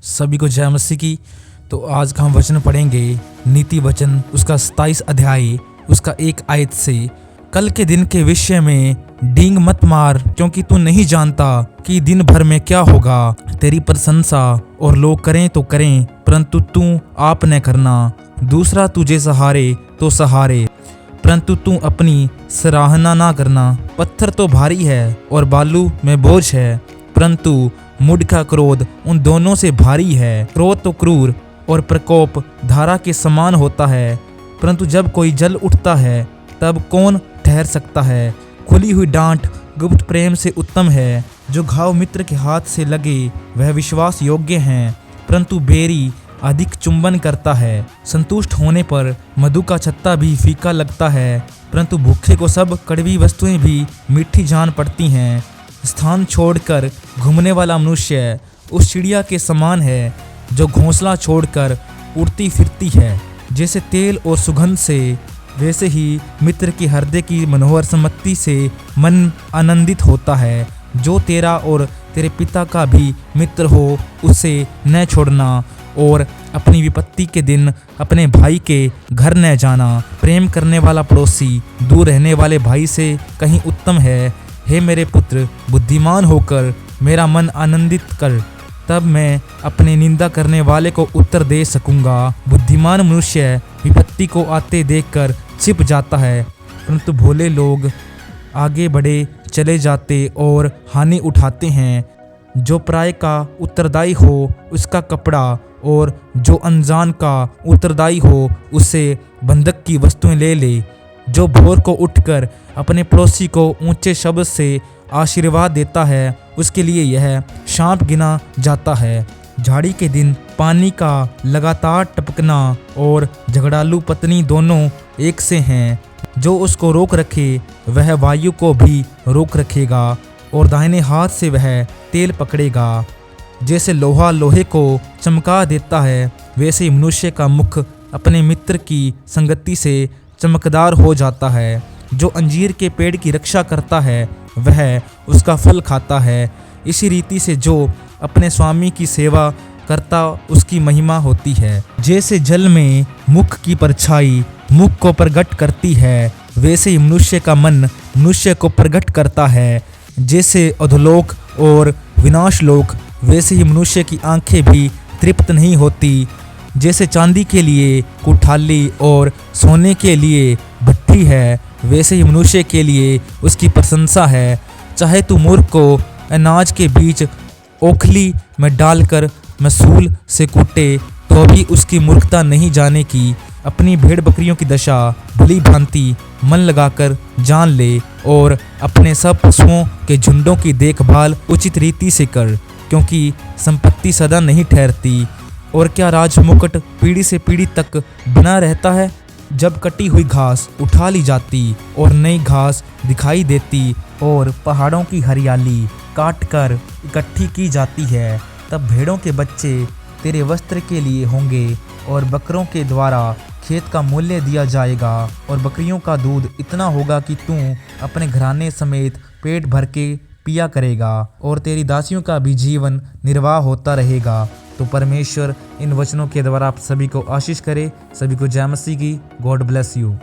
सभी को जय मसीह की। तो आज का हम वचन पढ़ेंगे नीति वचन उसका 27 अध्याय उसका 1 आयत से। कल के दिन के विषय में डींग मत मार, क्योंकि तू नहीं जानता कि दिन भर में क्या होगा। तेरी प्रशंसा और लोग करें तो करें, परंतु तू आप न करना। दूसरा तुझे सहारे तो सहारे, परंतु तू अपनी सराहना ना करना। पत्थर तो भारी है और बालू में बोझ है, परंतु मूढ़ का क्रोध उन दोनों से भारी है। क्रोध तो क्रूर और प्रकोप धारा के समान होता है, परंतु जब कोई जल उठता है तब कौन ठहर सकता है। खुली हुई डांट गुप्त प्रेम से उत्तम है। जो घाव मित्र के हाथ से लगे वह विश्वास योग्य है, परंतु बेरी अधिक चुंबन करता है। संतुष्ट होने पर मधु का छत्ता भी फीका लगता है, परंतु भूखे को सब कड़वी वस्तुएं भी मीठी जान पड़ती हैं। स्थान छोड़कर घूमने वाला मनुष्य उस चिड़िया के समान है जो घोंसला छोड़कर उड़ती फिरती है। जैसे तेल और सुगंध से, वैसे ही मित्र के हृदय की मनोहर सम्मति से मन आनंदित होता है। जो तेरा और तेरे पिता का भी मित्र हो उसे न छोड़ना, और अपनी विपत्ति के दिन अपने भाई के घर न जाना। प्रेम करने वाला पड़ोसी दूर रहने वाले भाई से कहीं उत्तम है। हे मेरे पुत्र, बुद्धिमान होकर मेरा मन आनंदित कर, तब मैं अपने निंदा करने वाले को उत्तर दे सकूंगा। बुद्धिमान मनुष्य विपत्ति को आते देखकर छिप जाता है, परंतु भोले लोग आगे बढ़े चले जाते और हानि उठाते हैं। जो पराये का उत्तरदायी हो उसका कपड़ा, और जो अनजान का उत्तरदायी हो उससे बंधक की वस्तुएं ले ले। जो भोर को उठकर अपने पड़ोसी को ऊंचे शब्द से आशीर्वाद देता है, उसके लिए यह शाप गिना जाता है। झाड़ी के दिन पानी का लगातार टपकना और झगड़ालू पत्नी दोनों एक से हैं। जो उसको रोक रखे वह वायु को भी रोक रखेगा, और दाहिने हाथ से वह तेल पकड़ेगा। जैसे लोहा लोहे को चमका देता है, वैसे ही मनुष्य का मुख अपने मित्र की संगति से चमकदार हो जाता है। जो अंजीर के पेड़ की रक्षा करता है वह उसका फल खाता है। इसी रीति से जो अपने स्वामी की सेवा करता उसकी महिमा होती है। जैसे जल में मुख की परछाई मुख को प्रकट करती है, वैसे ही मनुष्य का मन मनुष्य को प्रकट करता है। जैसे अधोलोक और विनाशलोक, वैसे ही मनुष्य की आंखें भी तृप्त नहीं होती। जैसे चांदी के लिए कुठाली और सोने के लिए भट्ठी है, वैसे ही मनुष्य के लिए उसकी प्रशंसा है। चाहे तू मूर्ख को अनाज के बीच ओखली में डालकर मसूल से कूटे, तो भी उसकी मूर्खता नहीं जाने की। अपनी भेड़ बकरियों की दशा भली भांति मन लगाकर जान ले, और अपने सब पशुओं के झुंडों की देखभाल उचित रीति से कर, क्योंकि संपत्ति सदा नहीं ठहरती। और क्या राजमुकुट पीढ़ी से पीढ़ी तक बना रहता है? जब कटी हुई घास उठा ली जाती और नई घास दिखाई देती, और पहाड़ों की हरियाली काटकर इकट्ठी की जाती है, तब भेड़ों के बच्चे तेरे वस्त्र के लिए होंगे, और बकरों के द्वारा खेत का मूल्य दिया जाएगा। और बकरियों का दूध इतना होगा कि तू अपने घराने समेत पेट भर के पिया करेगा, और तेरी दासियों का भी जीवन निर्वाह होता रहेगा। तो परमेश्वर इन वचनों के द्वारा आप सभी को आशीष करे। सभी को जय मसीह की। God bless you.